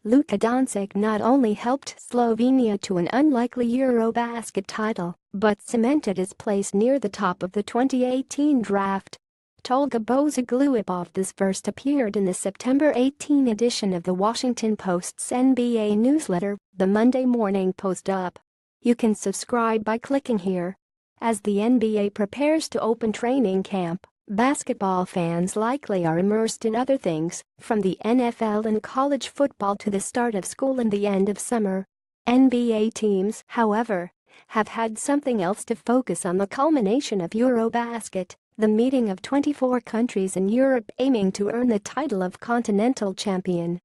Luka Doncic not only helped Slovenia to an unlikely Eurobasket title, but cemented his place near the top of the 2018 draft. Tolga Bozagluibov first appeared in the September 18 edition of the Washington Post's NBA newsletter, the Monday Morning Post-Up. You can subscribe by clicking here. As the NBA prepares to open training camp, basketball fans likely are immersed in other things, from the NFL and college football to the start of school and the end of summer. NBA teams, however, have had something else to focus on: the culmination of Eurobasket, the meeting of 24 countries in Europe aiming to earn the title of continental champion.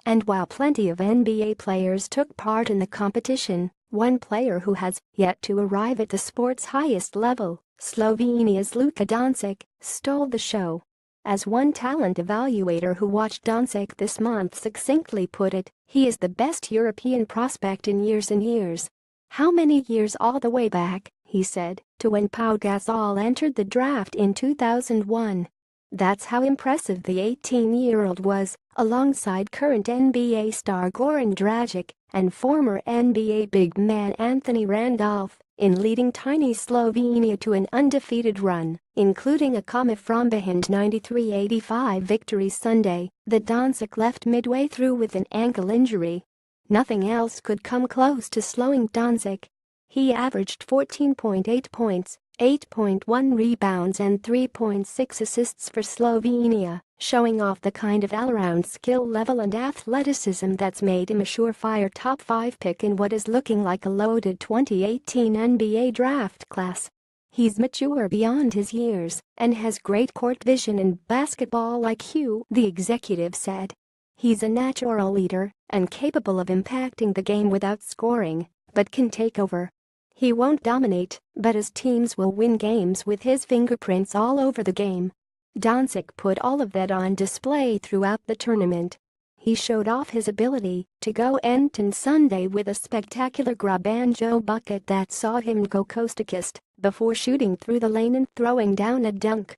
And while plenty of NBA players took part in the competition, one player who has yet to arrive at the sport's highest level, Slovenia's Luka Doncic, stole the show. As one talent evaluator who watched Doncic this month succinctly put it, he is the best European prospect in years and years. How many years? All the way back, he said, to when Pau Gasol entered the draft in 2001. That's how impressive the 18-year-old was, alongside current NBA star Goran Dragic and former NBA big man Anthony Randolph, in leading tiny Slovenia to an undefeated run, including a come-from-behind 93-85 victory Sunday that Doncic left midway through with an ankle injury. Nothing else could come close to slowing Doncic. He averaged 14.8 points, 8.1 rebounds and 3.6 assists for Slovenia, showing off the kind of all-around skill level and athleticism that's made him a surefire top 5 pick in what is looking like a loaded 2018 NBA draft class. He's mature beyond his years and has great court vision and basketball IQ, the executive said. He's a natural leader and capable of impacting the game without scoring, but can take over. He won't dominate, but his teams will win games with his fingerprints all over the game. Doncic put all of that on display throughout the tournament. He showed off his ability to go end-to-end Sunday with a spectacular grab-and-go bucket that saw him go coast-to-coast before shooting through the lane and throwing down a dunk.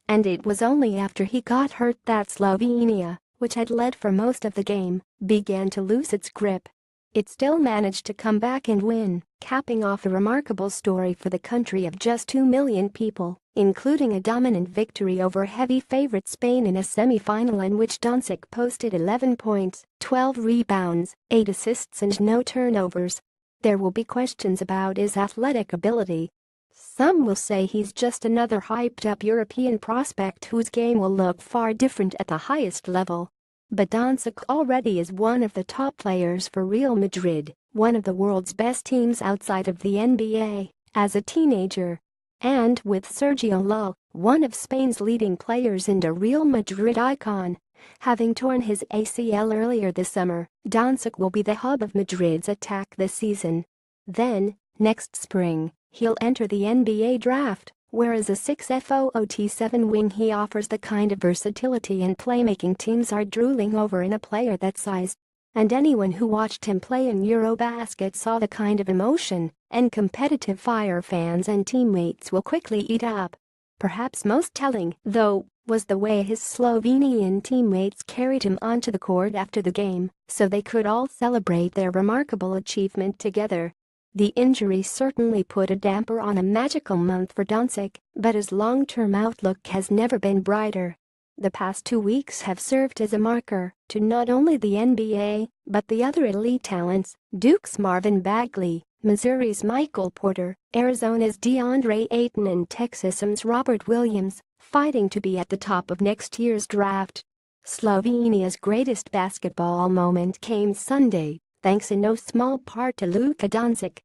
And it was only after he got hurt that Slovenia, which had led for most of the game, began to lose its grip. It still managed to come back and win, capping off a remarkable story for the country of just 2 million people, including a dominant victory over heavy favorite Spain in a semi-final in which Doncic posted 11 points, 12 rebounds, 8 assists and no turnovers. There will be questions about his athletic ability. Some will say he's just another hyped-up European prospect whose game will look far different at the highest level. But Doncic already is one of the top players for Real Madrid, one of the world's best teams outside of the NBA, as a teenager. And with Sergio Llull, one of Spain's leading players and a Real Madrid icon, having torn his ACL earlier this summer, Doncic will be the hub of Madrid's attack this season. Then, next spring, he'll enter the NBA draft, where as a 6'7" wing he offers the kind of versatility and playmaking teams are drooling over in a player that size. And anyone who watched him play in Eurobasket saw the kind of emotion and competitive fire fans and teammates will quickly eat up. Perhaps most telling, though, was the way his Slovenian teammates carried him onto the court after the game so they could all celebrate their remarkable achievement together. The injury certainly put a damper on a magical month for Doncic, but his long-term outlook has never been brighter. The past 2 weeks have served as a marker to not only the NBA, but the other elite talents: Duke's Marvin Bagley, Missouri's Michael Porter, Arizona's DeAndre Ayton and Texas A&M's Robert Williams, fighting to be at the top of next year's draft. Slovenia's greatest basketball moment came Sunday, thanks in no small part to Luka Doncic.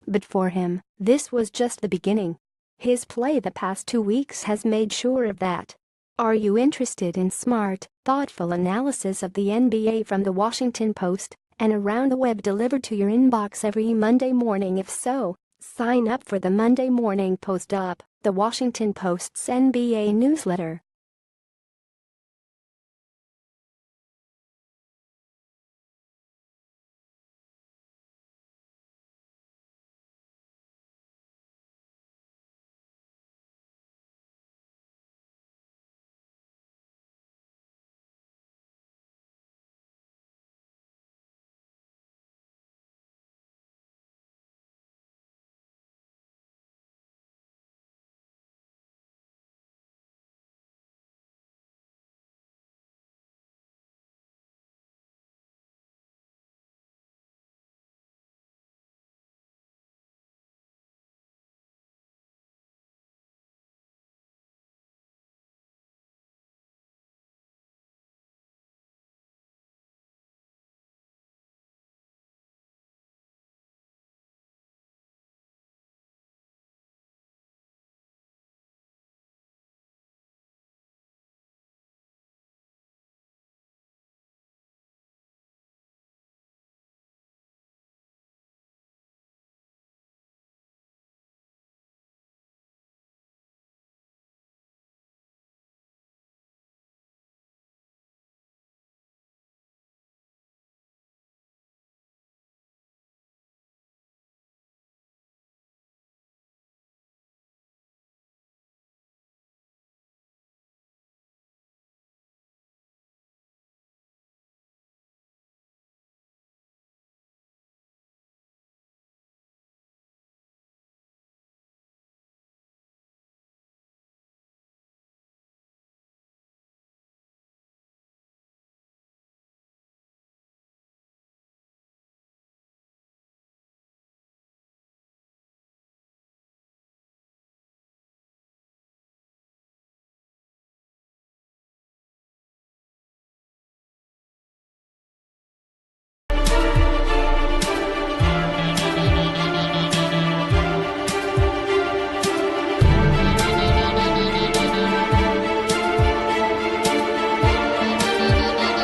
But for him, this was just the beginning. His play the past 2 weeks has made sure of that. Are you interested in smart, thoughtful analysis of the NBA from the Washington Post and around the web delivered to your inbox every Monday morning? If so, sign up for the Monday Morning Post-Up, the Washington Post's NBA newsletter.